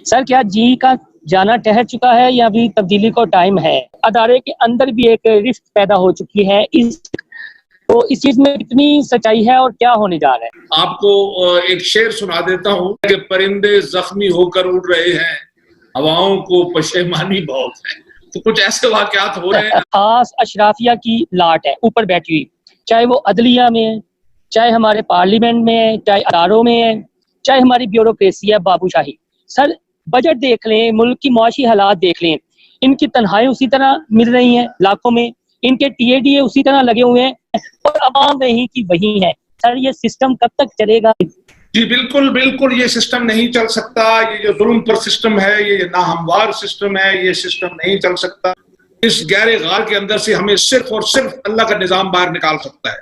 سر کیا جی کا جانا ٹھہر چکا ہے یا بھی تبدیلی کو ٹائم ہے؟ ادارے کے اندر بھی ایک رفت پیدا ہو چکی ہے، اس چیز میں کتنی سچائی ہے اور کیا ہونے جا رہا ہے؟ آپ کو ایک شعر سنا دیتا ہوں کہ پرندے زخمی ہو کر اڑ رہے ہیں، ہواؤں کو پشیمانی بہت ہے. تو کچھ ایسے واقعات ہو رہے ہیں. خاص اشرافیہ کی لاٹ ہے اوپر بیٹھی ہوئی، چاہے وہ عدلیہ میں ہے، چاہے ہمارے پارلیمنٹ میں ہے، چاہے اداروں میں ہے، چاہے ہماری بیوروکریسی ہے بابو شاہی. سر بجٹ دیکھ لیں، ملک کی معاشی حالات دیکھ لیں، ان کی تنخواہیں اسی طرح مل رہی ہیں لاکھوں میں، ان کے ٹی اے ڈی اے اسی طرح لگے ہوئے ہیں اور عوام وہی کی وہی ہے. سر یہ سسٹم کب تک چلے گا؟ جی بالکل بالکل، یہ سسٹم نہیں چل سکتا. یہ جو ظلم پر سسٹم ہے، یہ ناہموار سسٹم ہے، یہ سسٹم نہیں چل سکتا. اس گہرے غار کے اندر سے ہمیں صرف اور صرف اللہ کا نظام باہر نکال سکتا ہے.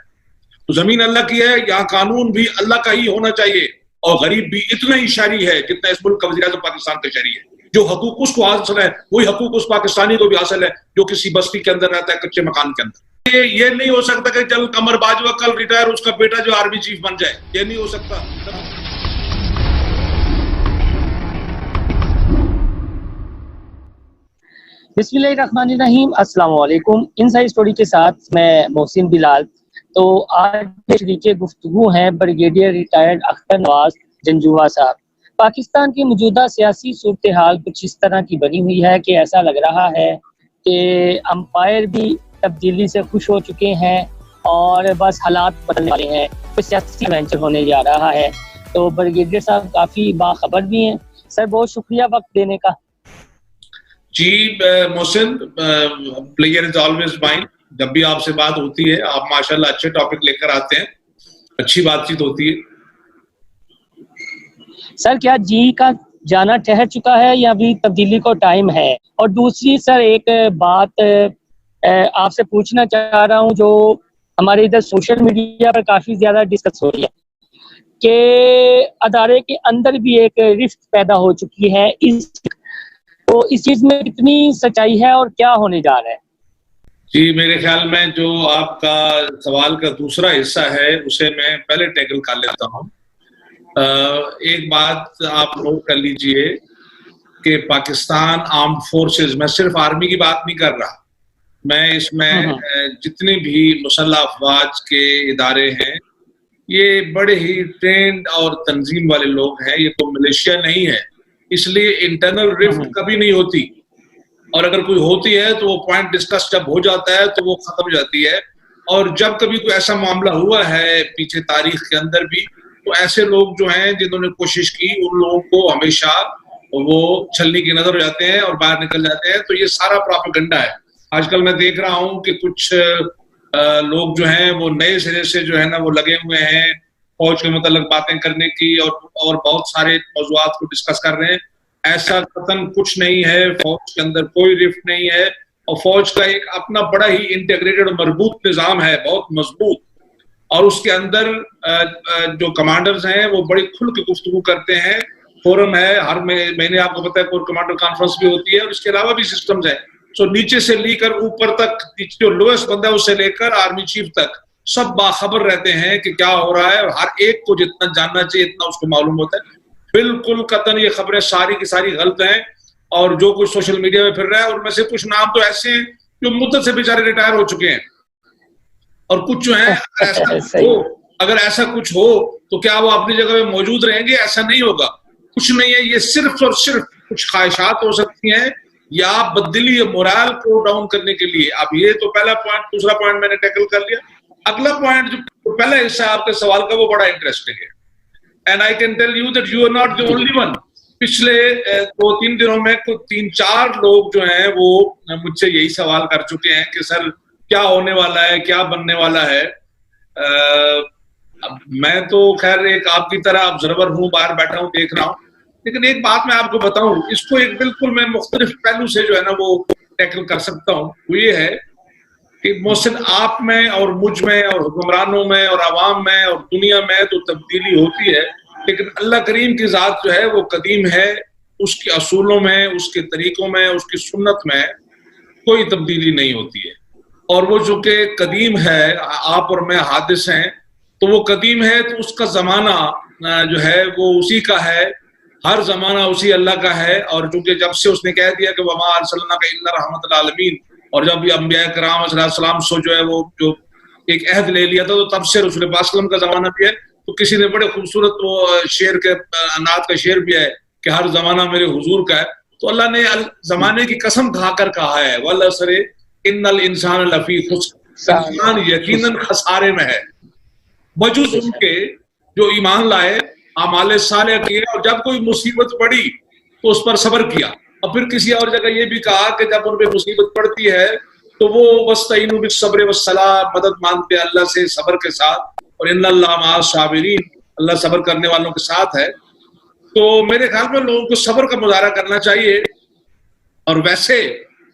تو زمین اللہ کی ہے، یہاں قانون بھی اللہ کا ہی ہونا چاہیے، اور غریب بھی اتنا ہی شہری ہے جتنا اس ملک کا وزیر اعظم پاکستان کا شہری ہے. جو حقوق اس کو حاصل ہے وہی حقوق اس پاکستانی کو بھی حاصل ہے جو کسی بستی کے اندر رہتا ہے، کچے مکان کے اندر. یہ نہیں ہو سکتا کہ چل قمر باجوہ کل ریٹائر اس کا بیٹا جو آرمی چیف بن جائے، یہ نہیں ہو سکتا. بسم اللہ الرحمن الرحیم. السلام علیکم. انسائیڈ اسٹوری کے ساتھ میں محسن بلال. تو آج کے شریک گفتگو ہیں بریگیڈیئر ریٹائرڈ اختر نواز جنجوعہ صاحب. پاکستان کی موجودہ سیاسی صورتحال کچھ اس طرح کی بنی ہوئی ہے کہ ایسا لگ رہا ہے کہ امپائر بھی تبدیلی سے خوش ہو چکے ہیں اور بس حالات بدلنے والے ہیں، کوئی سیاسی ایونچر ہونے جا رہا ہے. تو بریگیڈیئر صاحب کافی باخبر بھی ہیں. سر بہت شکریہ وقت دینے کا. جی محسن، پلیئر از آلویز مائن. جب بھی آپ سے بات ہوتی ہے آپ ماشاءاللہ اچھے ٹاپک لے کر آتے ہیں، اچھی بات چیت ہوتی ہے. سر کیا جی کا جانا ٹھہر چکا ہے یا بھی تبدیلی کو ٹائم ہے؟ اور دوسری سر ایک بات آپ سے پوچھنا چاہ رہا ہوں جو ہمارے ادھر سوشل میڈیا پر کافی زیادہ ڈسکس ہو رہی ہے کہ ادارے کے اندر بھی ایک رفت پیدا ہو چکی ہے، اس چیز میں کتنی سچائی ہے اور کیا ہونے جا رہا ہے؟ جی میرے خیال میں جو آپ کا سوال کا دوسرا حصہ ہے اسے میں پہلے ٹیکل کر لیتا ہوں. ایک بات آپ نوٹ کر لیجئے کہ پاکستان آرمڈ فورسز، میں صرف آرمی کی بات نہیں کر رہا، میں اس میں جتنے بھی مسلح افواج کے ادارے ہیں یہ بڑے ہی ٹرینڈ اور تنظیم والے لوگ ہیں، یہ تو ملیشیا نہیں ہے. اس لیے انٹرنل رفٹ کبھی نہیں ہوتی، اور اگر کوئی ہوتی ہے تو وہ پوائنٹ ڈسکس جب ہو جاتا ہے تو وہ ختم ہو جاتی ہے. اور جب کبھی کوئی ایسا معاملہ ہوا ہے پیچھے تاریخ کے اندر بھی، تو ایسے لوگ جو ہیں جنہوں نے کوشش کی ان لوگوں کو ہمیشہ وہ چھلنی کی نظر ہو جاتے ہیں اور باہر نکل جاتے ہیں. تو یہ سارا پراپیگنڈا ہے. آج کل میں دیکھ رہا ہوں کہ کچھ لوگ جو ہیں وہ نئے سرے سے جو ہے نا وہ لگے ہوئے ہیں فوج کے متعلق باتیں کرنے کی اور بہت سارے موضوعات کو ڈسکس کر رہے ہیں. ایسا قطعاً کچھ نہیں ہے، فوج کے اندر کوئی رفٹ نہیں ہے، اور فوج کا ایک اپنا بڑا ہی انٹیگریٹڈ مربوط نظام ہے، بہت مضبوط. اور اس کے اندر جو کمانڈرز ہیں وہ بڑی کھل کے گفتگو کرتے ہیں. فورم ہے، ہر مہینے آپ کو پتہ ہے کور کمانڈر کانفرنس بھی ہوتی ہے، اور اس کے علاوہ بھی سسٹمز ہیں. سو نیچے سے لے کر اوپر تک، جو لوئسٹ بندہ ہے اس سے لے کر آرمی چیف تک سب باخبر رہتے ہیں کہ کیا ہو رہا ہے، اور ہر ایک کو جتنا جاننا چاہیے اتنا اس کو معلوم ہوتا ہے. بالکل قطعاً یہ خبریں ساری کی ساری غلط ہیں، اور جو کچھ سوشل میڈیا میں پھر رہا ہے ان میں سے کچھ نام تو ایسے ہیں جو مدت سے بیچارے ریٹائر ہو چکے ہیں، اور کچھ جو ہیں اگر ایسا کچھ ہو تو کیا وہ اپنی جگہ میں موجود رہیں گے؟ ایسا نہیں ہوگا. کچھ نہیں ہے، یہ صرف اور صرف کچھ خواہشات ہو سکتی ہیں یا بدلی مورال کو ڈاؤن کرنے کے لیے. اب یہ تو پہلا پوائنٹ. دوسرا پوائنٹ میں نے ٹیکل کر لیا. اگلا پوائنٹ جو پہلا حصہ ہے آپ کے سوال کا وہ بڑا انٹرسٹنگ ہے. And I can tell you that you are not the only one. پچھلے 2-3 دنوں میں کوئی 3-4 لوگ جو ہیں وہ مجھ سے یہی سوال کر چکے ہیں کہ سر کیا ہونے والا ہے، کیا بننے والا ہے. میں تو خیر ایک آپ کی طرح آبزرور ہوں، باہر بیٹھا ہوں، دیکھ رہا ہوں. لیکن ایک بات میں آپ کو بتاؤں، اس کو ایک بالکل میں مختلف پہلو سے جو ہے نا وہ ٹیکل کر سکتا ہوں. وہ یہ ہے کہ محسن آپ میں اور مجھ میں اور حکمرانوں میں اور عوام میں اور دنیا میں تو تبدیلی ہوتی ہے، لیکن اللہ کریم کی ذات جو ہے وہ قدیم ہے. اس کے اصولوں میں، اس کے طریقوں میں، اس کی سنت میں کوئی تبدیلی نہیں ہوتی ہے. اور وہ جو کہ قدیم ہے، آپ اور میں حادث ہیں، تو وہ قدیم ہے تو اس کا زمانہ جو ہے وہ اسی کا ہے. ہر زمانہ اسی اللہ کا ہے، اور چونکہ جب سے اس نے کہہ دیا کہ وما ارسلناک الا رحمۃ للعالمین، اور جب بھی انبیاء کرام علیہ السلام سے جو ہے وہ جو ایک عہد لے لیا تھا، تو تب سے رسول پاک صلی اللہ علیہ وسلم کا زمانہ بھی ہے. تو کسی نے بڑے خوبصورت وہ شعر کے نعت کا شعر بھی ہے کہ ہر زمانہ میرے حضور کا ہے. تو اللہ نے زمانے کی قسم کھا کر کہا ہے والعصر ان الانسان لفی خسر، انسان یقیناً خسارے میں ہے، بجز ان کے جو ایمان لائے، اعمال صالح کیے، اور جب کوئی مصیبت پڑی تو اس پر صبر کیا. اور پھر کسی اور جگہ یہ بھی کہا کہ جب ان پہ مصیبت پڑتی ہے تو وہ وَاسْتَعِینُوا بِالصَّبْرِ وَالصَّلَاةِ، مدد مانگتے ہیں اللہ سے صبر کے ساتھ، اور ان اللہ مع الصابرین، اللہ صبر کرنے والوں کے ساتھ ہے. تو میرے خیال میں لوگوں کو صبر کا مظاہرہ کرنا چاہیے. اور ویسے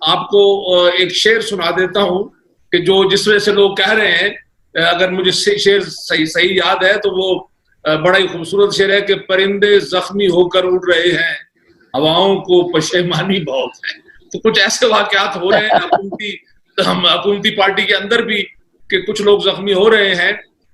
آپ کو ایک شعر سنا دیتا ہوں کہ جو جس وجہ سے لوگ کہہ رہے ہیں، اگر مجھے شعر صحیح یاد ہے تو وہ بڑا ہی خوبصورت شعر ہے کہ پرندے زخمی ہو کر اڑ رہے ہیں، ہواؤں کو پشیمانی بہت ہے. تو کچھ ایسے واقعات ہو رہے ہیں حکومتی پارٹی کے اندر بھی کہ کچھ لوگ زخمی ہو رہے ہیں،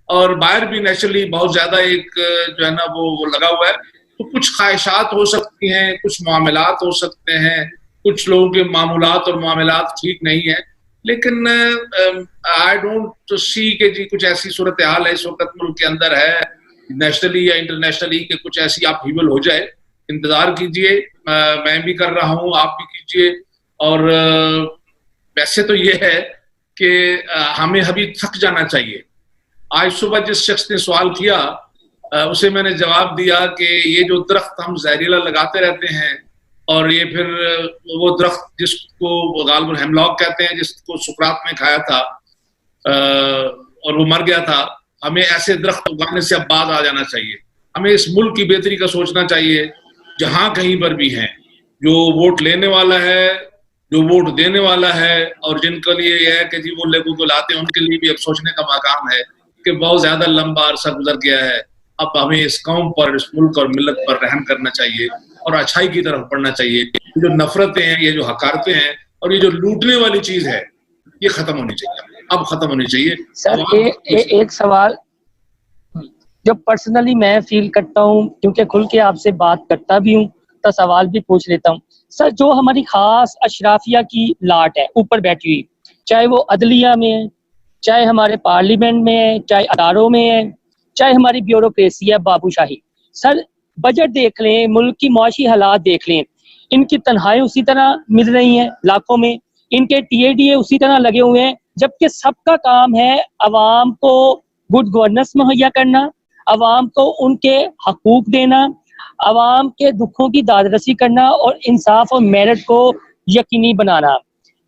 اور باہر بھی نیچرلی بہت زیادہ ایک جو ہے نا وہ لگا ہوا ہے. تو کچھ خواہشات ہو سکتی ہیں، کچھ معاملات ہو سکتے ہیں، کچھ لوگوں کے معمولات اور معاملات ٹھیک نہیں ہیں، لیکن آئی ڈونٹ سی کہ جی کچھ ایسی صورتحال ہے اس وقت ملک کے اندر ہے نیشنلی یا انٹرنیشنلی کہ کچھ ایسی اپہیول ہو جائے. انتظار کیجئے، میں بھی کر رہا ہوں، آپ بھی کیجئے. اور ویسے تو یہ ہے کہ ہمیں ابھی تھک جانا چاہیے. آج صبح جس شخص نے سوال کیا اسے میں نے جواب دیا کہ یہ جو درخت ہم زہریلا لگاتے رہتے ہیں، اور یہ پھر وہ درخت جس کو غالباً ہیملاک کہتے ہیں، جس کو سقراط نے کھایا تھا اور وہ مر گیا تھا، ہمیں ایسے درخت اگانے سے اب باز آ جانا چاہیے. ہمیں اس ملک کی بہتری کا سوچنا چاہیے. جہاں کہیں پر بھی ہیں، جو ووٹ لینے والا ہے، جو ووٹ دینے والا ہے، اور جن کے لیے یہ ہے کہ جی وہ لوگوں کو لاتے ہیں، ان کے لیے بھی اب سوچنے کا مقام ہے کہ بہت زیادہ لمبا عرصہ گزر گیا ہے. اب ہمیں اس قوم پر، اس ملک اور ملت پر رحم کرنا چاہیے اور اچھائی کی طرف بڑھنا چاہیے. یہ جو نفرتیں ہیں، یہ جو حقارتیں ہیں، اور یہ جو لوٹنے والی چیز ہے، یہ ختم ہونی چاہیے، اب ختم ہونی چاہیے. سر ایک سوال جو پرسنلی میں فیل کرتا ہوں، کیونکہ کھل کے آپ سے بات کرتا بھی ہوں تو سوال بھی پوچھ لیتا ہوں. سر جو ہماری خاص اشرافیہ کی لاٹ ہے اوپر بیٹھی ہوئی، چاہے وہ عدلیہ میں ہے، چاہے ہمارے پارلیمنٹ میں ہے، چاہے اداروں میں ہے، چاہے ہماری بیوروکریسی ہے بابو شاہی، سر بجٹ دیکھ لیں، ملک کی معاشی حالات دیکھ لیں، ان کی تنخواہیں اسی طرح مل رہی ہیں لاکھوں میں، ان کے ٹی اے ڈی اے اسی طرح لگے ہوئے ہیں، جبکہ سب کا کام ہے عوام کو گڈ گورننس مہیا کرنا، عوام کو ان کے حقوق دینا، عوام کے دکھوں کی دادرسی کرنا، اور انصاف اور میرٹ کو یقینی بنانا.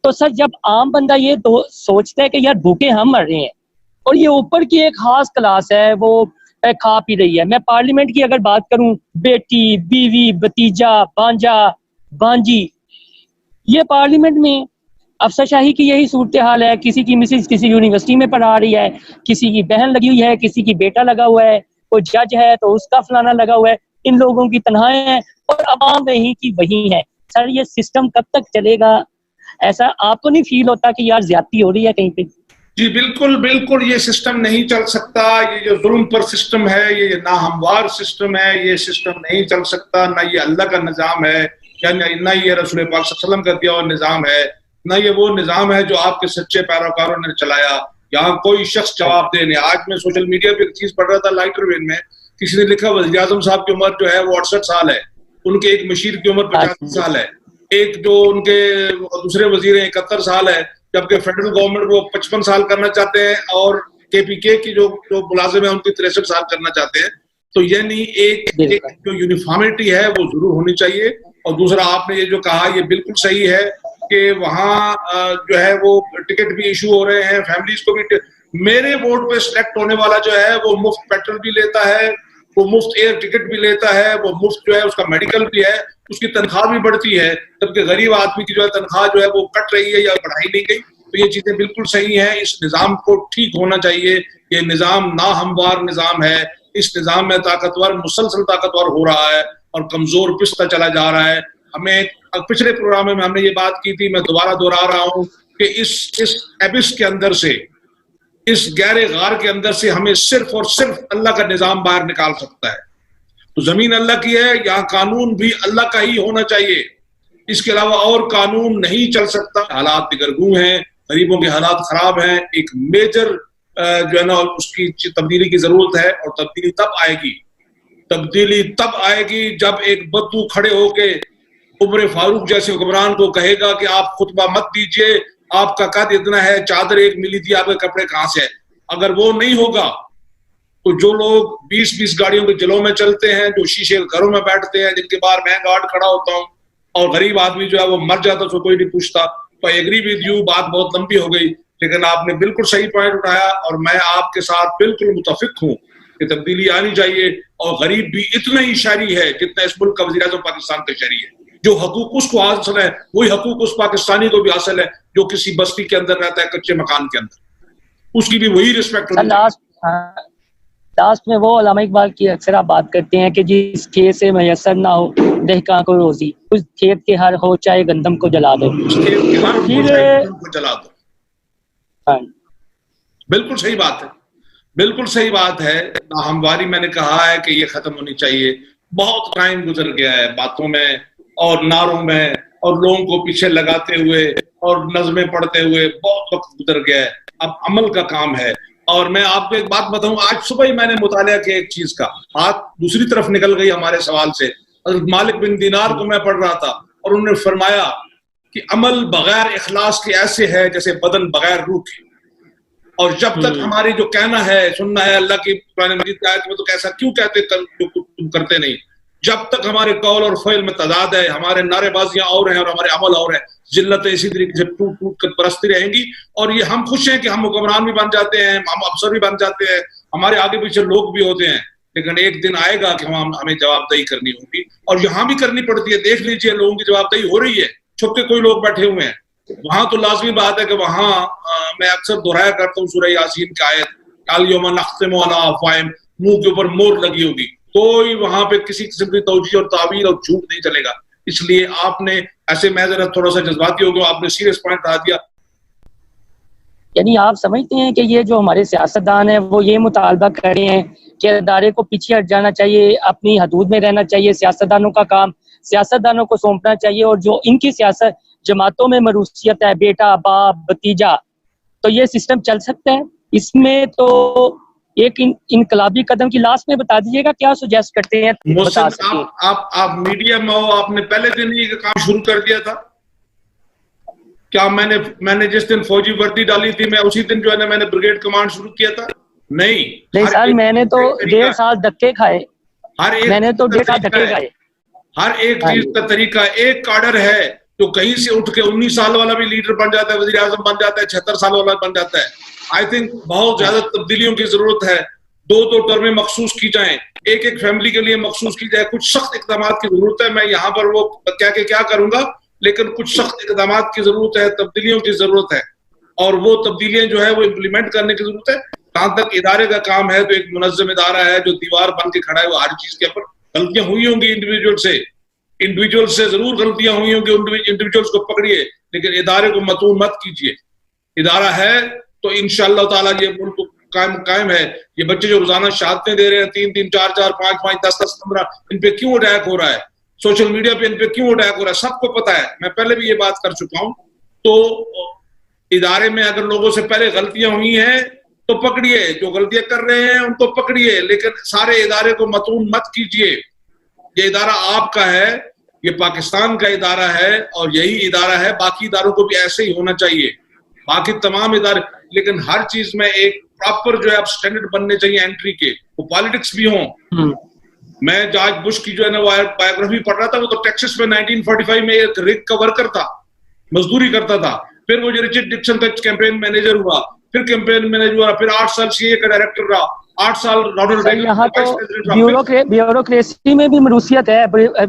تو سر جب عام بندہ یہ سوچتا ہے کہ یار بھوکے ہم مر رہے ہیں، اور یہ اوپر کی ایک خاص کلاس ہے وہ کھا پی رہی ہے. میں پارلیمنٹ کی اگر بات کروں، بیٹی، بیوی، بھتیجا، بانجا، بانجی، یہ پارلیمنٹ میں افسر شاہی کی یہی صورتحال ہے. کسی کی مسز کسی یونیورسٹی میں پڑھا رہی ہے، کسی کی بہن لگی ہوئی ہے، کسی کی بیٹا لگا ہوا ہے، کوئی جج ہے تو اس کا فلانا لگا ہوا ہے. ان لوگوں کی تنہائیں ہیں اور عوام وہی کی وہی ہے. سر یہ سسٹم کب تک چلے گا؟ ایسا آپ کو نہیں فیل ہوتا کہ یار زیادتی ہو رہی ہے کہیں پہ؟ جی بالکل بالکل، یہ سسٹم نہیں چل سکتا. یہ جو ظلم پر سسٹم ہے، یہ ناہموار سسٹم ہے، یہ سسٹم نہیں چل سکتا. نہ یہ اللہ کا نظام ہے، یا نہ یہ رسول پاک صلی اللہ علیہ وسلم کا دیا ہوا نظام ہے، نہ یہ وہ نظام ہے جو آپ کے سچے پیروکاروں نے چلایا. یہاں کوئی شخص جواب دے نہیں. آج میں سوشل میڈیا پہ ایک چیز پڑھ رہا تھا، لائٹر وین میں کسی نے لکھا وزیر اعظم صاحب کی عمر جو ہے وہ 68 سال ہے، ان کے ایک مشیر کی عمر 85 سال ہے، ایک جو ان کے دوسرے وزیر ہیں 71 سال ہے، جبکہ فیڈرل گورنمنٹ وہ 55 سال کرنا چاہتے ہیں، اور کے پی کے کی جو ملازم ہیں ان کی 63 سال کرنا چاہتے ہیں. تو یعنی ایک جو یونیفارمٹی ہے وہ ضرور ہونی چاہیے. اور دوسرا آپ نے یہ جو کہا یہ بالکل صحیح ہے کہ وہاں جو ہے وہ ٹکٹ بھی ایشو ہو رہے ہیں فیملیز کو بھی. میرے ووٹ پہ سلیکٹ ہونے والا جو ہے وہ مفت پیٹرول بھی لیتا ہے، وہ مفت ایئر ٹکٹ بھی لیتا ہے، وہ مفت جو ہے اس کا میڈیکل بھی ہے، اس کی تنخواہ بھی بڑھتی ہے، جبکہ غریب آدمی کی جو ہے تنخواہ جو ہے وہ کٹ رہی ہے یا بڑھائی نہیں گئی. تو یہ چیزیں بالکل صحیح ہیں. اس نظام کو ٹھیک ہونا چاہیے. یہ نظام ناہموار نظام ہے. اس نظام میں طاقتور مسلسل طاقتور ہو رہا ہے اور کمزور پستا چلا جا رہا ہے. ہمیں پچھلے پروگرام میں ہم نے یہ بات کی تھی، میں دوبارہ دوہرا رہا ہوں کہ اس ایبس کے اندر سے، اس گہرے غار کے اندر سے ہمیں صرف اور صرف اللہ کا نظام باہر نکال سکتا ہے. تو زمین اللہ کی ہے, یہاں قانون بھی اللہ کا ہی ہونا چاہیے, اس کے علاوہ اور قانون نہیں چل سکتا. حالات دگرگوں ہیں, غریبوں کے حالات خراب ہیں, ایک میجر جو ہے نا اس کی تبدیلی کی ضرورت ہے, اور تبدیلی تب آئے گی جب ایک بدو کھڑے ہو کے عمر فاروق جیسے حکمران کو کہے گا کہ آپ خطبہ مت دیجئے, آپ کا قد اتنا ہے, چادر ایک ملی تھی, آپ کے کپڑے کہاں سے ہے. اگر وہ نہیں ہوگا تو جو لوگ 20-20 گاڑیوں کے جلوں میں چلتے ہیں, جو شیشے گھروں میں بیٹھتے ہیں, جن کے باہر میں گارڈ کھڑا ہوتا ہوں, اور غریب آدمی جو ہے وہ مر جاتا تو کوئی نہیں پوچھتا. تو I agree with you, بات بہت لمبی ہو گئی, لیکن آپ نے بالکل صحیح پوائنٹ اٹھایا, اور میں آپ کے ساتھ بالکل متفق ہوں کہ تبدیلی آنی چاہیے. اور غریب بھی اتنا ہی شہری ہے جتنا اس ملک کا وزیر اعظم پاکستان کا شہری ہے. جو حقوق اس کو حاصل ہے وہی حقوق اس پاکستانی کو بھی حاصل ہے جو کسی بستی کے اندر رہتا ہے, کچے مکان کے اندر, اس کی بھی وہی رسپیکٹ ہونی چاہیے. لاسٹ میں وہ علامہ اقبال کی اکثر آپ بات کرتے ہیں کہ جس کھیت سے میسر نہ ہو دہقاں کو روزی, اس کھیت کے ہر ہو چاہے گندم کو جلا دو. بالکل صحیح بات ہے, بالکل صحیح بات ہے. ہمواری میں نے کہا ہے کہ یہ ختم ہونی چاہیے. بہت ٹائم گزر گیا ہے باتوں میں اور نعروں میں اور لوگوں کو پیچھے لگاتے ہوئے اور نظمیں پڑھتے ہوئے بہت وقت گزر گیا ہے. اب عمل کا کام ہے. اور میں آپ کو ایک بات بتاؤں, آج صبح ہی میں نے مطالعہ کیا ایک چیز کا, بات دوسری طرف نکل گئی ہمارے سوال سے. حضرت مالک بن دینار کو میں پڑھ رہا تھا اور انہوں نے فرمایا کہ عمل بغیر اخلاص کے ایسے ہے جیسے بدن بغیر روح کے. اور جب تک ہماری جو کہنا ہے سننا ہے اللہ کی قرآن مجید کی آیت میں تو کیسا کیوں کہتے تم کرتے نہیں, جب تک ہمارے قول اور فعل میں تضاد ہے, ہمارے نعرے بازیاں اور ہیں اور ہمارے عمل اور ہیں, ذلتیں اسی طریقے سے ٹوٹ ٹوٹ کر برستی رہیں گی. اور یہ ہم خوش ہیں کہ ہم حکمران بھی بن جاتے ہیں, ہم افسر بھی بن جاتے ہیں, ہمارے آگے پیچھے لوگ بھی ہوتے ہیں, لیکن ایک دن آئے گا کہ ہمیں جواب دہی کرنی ہوگی, اور یہاں بھی کرنی پڑتی ہے. دیکھ لیجئے لوگوں کی جواب دہی ہو رہی ہے, چھپ کے کوئی لوگ بیٹھے ہوئے ہیں. وہاں تو لازمی بات ہے کہ وہاں میں اکثر دہرایا کرتا ہوں سورہ یاسین کی آیت, الیوم نختم علی افواہہم, منہ کے اوپر مور لگی ہوگی. کوئی وہاں پہ کسی قسم کی توجیہ اور تعویل اور جھوٹ نہیں چلے گا. اس لیے آپ نے ایسے میں ذرا تھوڑا سا جذباتی ہو گیا, آپ نے سیریس پوائنٹ بتا دیا. یعنی آپ سمجھتے ہیں کہ یہ جو ہمارے سیاستدان ہیں وہ یہ مطالبہ کر رہے ہیں کہ ادارے کو پیچھے ہٹ جانا چاہیے, اپنی حدود میں رہنا چاہیے, سیاستدانوں کا کام سیاستدانوں کو سونپنا چاہیے, اور جو ان کی سیاست جماعتوں میں مروثیت ہے, بیٹا باپ بھتیجا, تو یہ سسٹم چل سکتا ہے؟ اس میں تو ایک انقلابی قدم کی لاسٹ میں بتا دیجیے گا کیا سجیسٹ کرتے ہیں. آپ میڈیا میں ہو, آپ نے پہلے دن یہ کام شروع کر دیا تھا کیا؟ میں نے جس دن فوجی وردی ڈالی تھی میں اسی دن جو ہے نا میں نے بریگیڈ کمانڈ شروع کیا تھا؟ نہیں سر, میں نے تو 1.5 سال دھکے کھائے. میں نے تو 1.5 سال دھکے کھائے. ہر ایک چیز کا طریقہ, ایک کاڈر ہے جو کہیں سے اٹھ کے 19 سال والا بھی لیڈر بن جاتا ہے, وزیر اعظم بن جاتا ہے, 76 سال والا بن جاتا ہے. آئی تھنک بہت زیادہ تبدیلیوں کی ضرورت ہے. 2 ٹرمیں مخصوص کی جائیں, ایک فیملی کے لیے مخصوص کی جائے. کچھ سخت اقدامات کی ضرورت ہے. میں یہاں پر وہ کیا کروں گا, لیکن کچھ سخت اقدامات کی ضرورت ہے, تبدیلیوں کی ضرورت ہے, اور وہ تبدیلیاں جو ہے وہ امپلیمنٹ کرنے کی ضرورت ہے. جہاں تک ادارے کا کام ہے تو ایک منظم ادارہ ہے جو دیوار بن کے کھڑا ہے. وہ ہر چیز کے اوپر غلطیاں ہوئی ہوں گی, انڈیویجول سے ضرور غلطیاں ہوئی ہوں گی, انڈیویجولز کو پکڑیے, لیکن ادارے کو متون مت کیجیے. ادارہ ہے تو انشاءاللہ تعالیٰ یہ ملک قائم ہے. یہ بچے جو روزانہ شہادتیں دے رہے ہیں 3 4 4 5 5 10 10 15, ان پہ کیوں اٹیک ہو رہا ہے, سوشل میڈیا پہ ان پہ کیوں اٹیک ہو رہا ہے, سب کو پتا ہے. میں پہلے بھی یہ بات کر چکا ہوں. تو ادارے میں اگر لوگوں سے پہلے غلطیاں ہوئی ہیں تو پکڑیے, جو غلطیاں کر رہے ہیں ان کو پکڑیے, لیکن سارے ادارے کو متون مت کیجیے. یہ ادارہ آپ کا ہے, یہ پاکستان کا ادارہ ہے, اور یہی ادارہ ہے. باقی اداروں کو بھی ایسے ہی ہونا چاہیے, باقی تمام ادارے. لیکن ہر چیز میں ایک پراپر جو ہے اب سٹینڈرڈ بننے چاہیے انٹری کے, وہ پالیٹکس بھی ہوں. میں جارج بش کی جو ہے نا بایوگرافی پڑھ رہا تھا, وہ تو ٹیکسس میں 1945 میں ایک ریگ کا ورکر تھا, مزدوری کرتا تھا. پھر وہ جو رچرڈ ڈکسن کا کیمپین مینیجر ہوا, پھر کیمپین مینیجر ہوا, پھر 8 سال سی اے کا ڈائریکٹر رہا, 8 سال رونلڈ ریگن. یہاں تو بیوروکریسی میں بھی مروثیت ہے,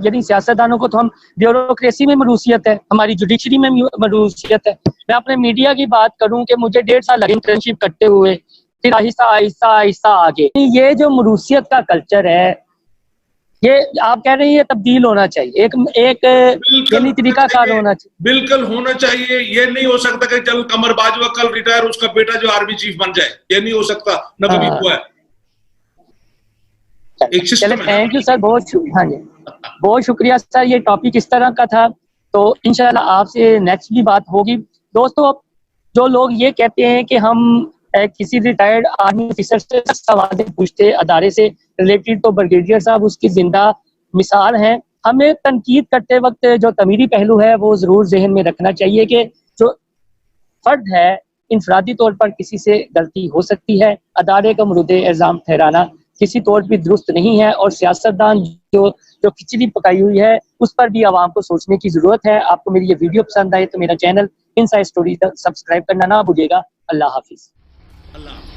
یعنی سیاستدانوں کو تو ہم بیوروکریسی میں مروثیت ہے, ہماری جوڈیشری میں مروثیت ہے. میں اپنے میڈیا کی بات کروں کہ مجھے 1.5 سال لگے انٹرنشپ کرتے ہوئے, پھر آہستہ آہستہ آہستہ آگے. یہ جو مروثیت کا کلچر ہے یہ آپ کہہ رہے ہیں یہ تبدیل ہونا چاہیے, ایک یعنی طریقہ کار ہونا چاہیے. بالکل ہونا چاہیے. یہ نہیں ہو سکتا کہ چل قمر باجوہ کل ریٹائر, اس کا بیٹا جو آرمی چیف بن جائے, یہ نہیں ہو سکتا, نہ کبھی ہوا ہے. ایک چلے سسٹم ہے. تھینک یو سر، ہاں جی بہت شکریہ سر، یہ ٹاپک اس طرح کا تھا تو انشاءاللہ آپ سے نیکسٹ بھی بات ہوگی. دوستو جو لوگ یہ کہتے ہیں کہ ہم کسی ریٹائرڈ آرمی آفیسر سے سوال پوچھتے ادارے سے ریلیٹڈ، تو بریگیڈیئر صاحب اس کی زندہ مثال ہیں. ہمیں تنقید کرتے وقت جو تعمیری پہلو ہے وہ ضرور ذہن میں رکھنا چاہیے کہ جو فرد ہے انفرادی طور پر کسی سے غلطی ہو سکتی ہے، ادارے کا مورد الزام ٹھہرانا کسی طور بھی درست نہیں ہے، اور سیاستدان جو کھچڑی پکائی ہوئی ہے اس پر بھی عوام کو سوچنے کی ضرورت ہے. آپ کو میری یہ ویڈیو پسند آئے تو میرا چینل انسائیڈ اسٹوری سبسکرائب کرنا نہ بھولیے گا. اللہ حافظ. اللہ